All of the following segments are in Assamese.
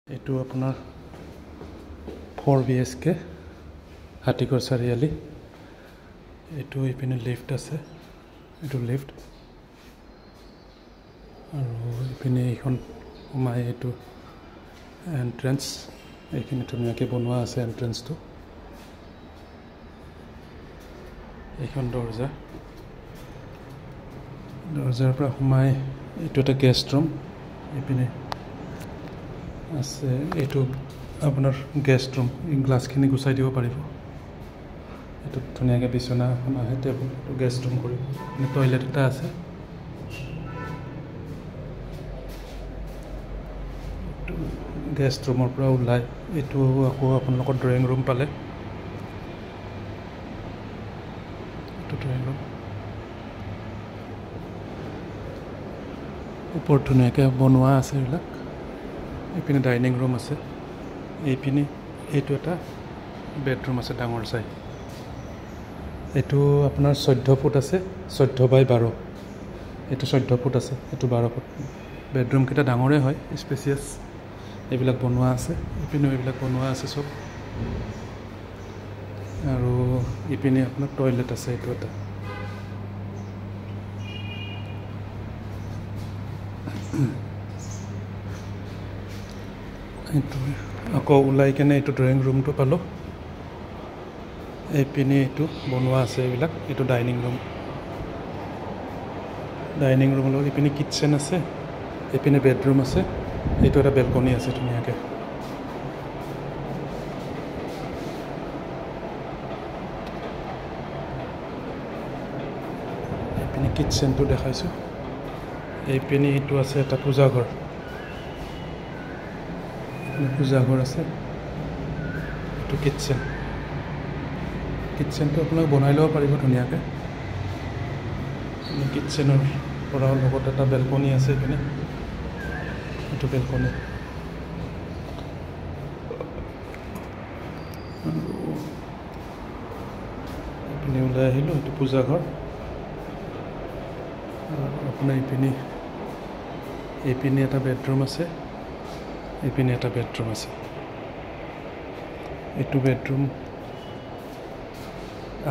এইটো আপোনাৰ 4 BHK হাতীগড় চাৰিআলি। এইটো ইপিনে লিফ্ট আছে, এইটো লিফ্ট, আৰু ইপিনে এইখন সোমাই এইটো এণ্ট্ৰেঞ্চ। এইখিনি ধুনীয়াকৈ বনোৱা আছে এণ্ট্ৰেঞ্চটো। এইখন দৰজাৰ পৰা সোমাই এইটো এটা গেষ্ট ৰুম। ইপিনে আছে এইটো আপোনাৰ গেষ্ট ৰুম, এই গ্লাছখিনি গুচাই দিব পাৰিব। এইটো ধুনীয়াকৈ বিচনা এখন আহে, টেবুল, এইটো গেষ্ট ৰুম কৰিব। টয়লেট এটা আছে। এইটো গেষ্ট ৰুমৰ পৰা ওলাই এইটো আকৌ আপোনালোকৰ ড্ৰয়িং ৰুম পালে। এইটো ড্ৰয়িং ৰুম, ওপৰত ধুনীয়াকৈ বনোৱা আছে এইবিলাক। এইপিনে ডাইনিং ৰুম আছে। এইপিনে এইটো এটা বেডৰুম আছে ডাঙৰ চাই। এইটো আপোনাৰ 14 ফুট আছে, 14x12। এইটো 14 ফুট আছে, এইটো 12 ফুট। বেডৰুমকেইটা ডাঙৰে হয়, স্পেচিয়াছ। এইবিলাক বনোৱা আছে, ইপিনেও এইবিলাক বনোৱা আছে চব। আৰু ইপিনে আপোনাৰ টয়লেট আছে, এইটো এটা। এইটো আকৌ ওলাই কেনে এইটো ড্ৰয়িং ৰুমটো পালোঁ। এইপিনে এইটো বনোৱা আছে এইবিলাক, এইটো ডাইনিং ৰুম। ডাইনিং ৰুমৰ লগত ইপিনে কিটচেন আছে, এইপিনে বেডৰুম আছে। এইটো এটা বেলকনি আছে ধুনীয়াকৈ। এইপিনে কিটচেনটো দেখাইছোঁ। এইপিনে এইটো আছে এটা পূজাঘৰ। পূজাঘৰ আছে, এইটো কিটচেন। কিটচেনটো আপোনাক বনাই ল'ব পাৰিব ধুনীয়াকৈ। কিটচেনৰ পৰা লগত এটা বেলকনি আছে এইপিনে, এইটো বেলকনি। আৰু এইপিনে ওলাই আহিলোঁ, এইটো পূজাঘৰ। আপোনাৰ এইপিনে এটা বেডৰুম আছে, এইপিনে এটা বেডৰুম আছে। এইটো বেডৰুম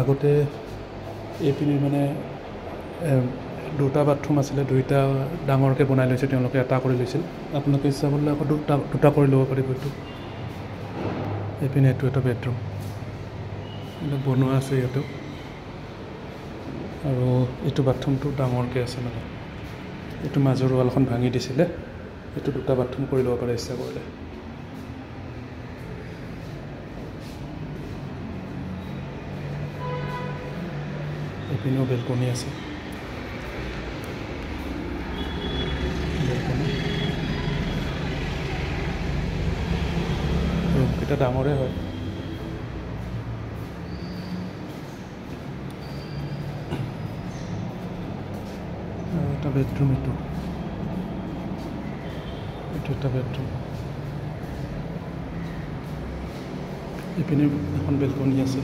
আগতে এইপিনে মানে দুটা বাথৰুম আছিলে, দুইটা ডাঙৰকৈ বনাই লৈছে তেওঁলোকে, এটা কৰি লৈছিল। আপোনালোকে ইচ্ছা কৰিলে আকৌ দুটা কৰি ল'ব পাৰিব। এইটো এইপিনে এইটো এটা বেডৰুম, এইবিলাক বনোৱা আছে ইয়াতেও। আৰু এইটো বাথৰুমটো ডাঙৰকৈ আছে মানে, এইটো মাজৰ ৱালখন ভাঙি দিছিলে, এইটো দুটা বাথৰুম কৰি ল'ব পাৰে ইচ্ছা কৰিলে। এইপিনেও বেলকনি আছে, বেলকনি। ৰুমকেইটা ডাঙৰে হয়। আৰু এটা বেডৰুম, এইটো এটা বেডৰুম। এইপিনে এখন বেলকনি আছে।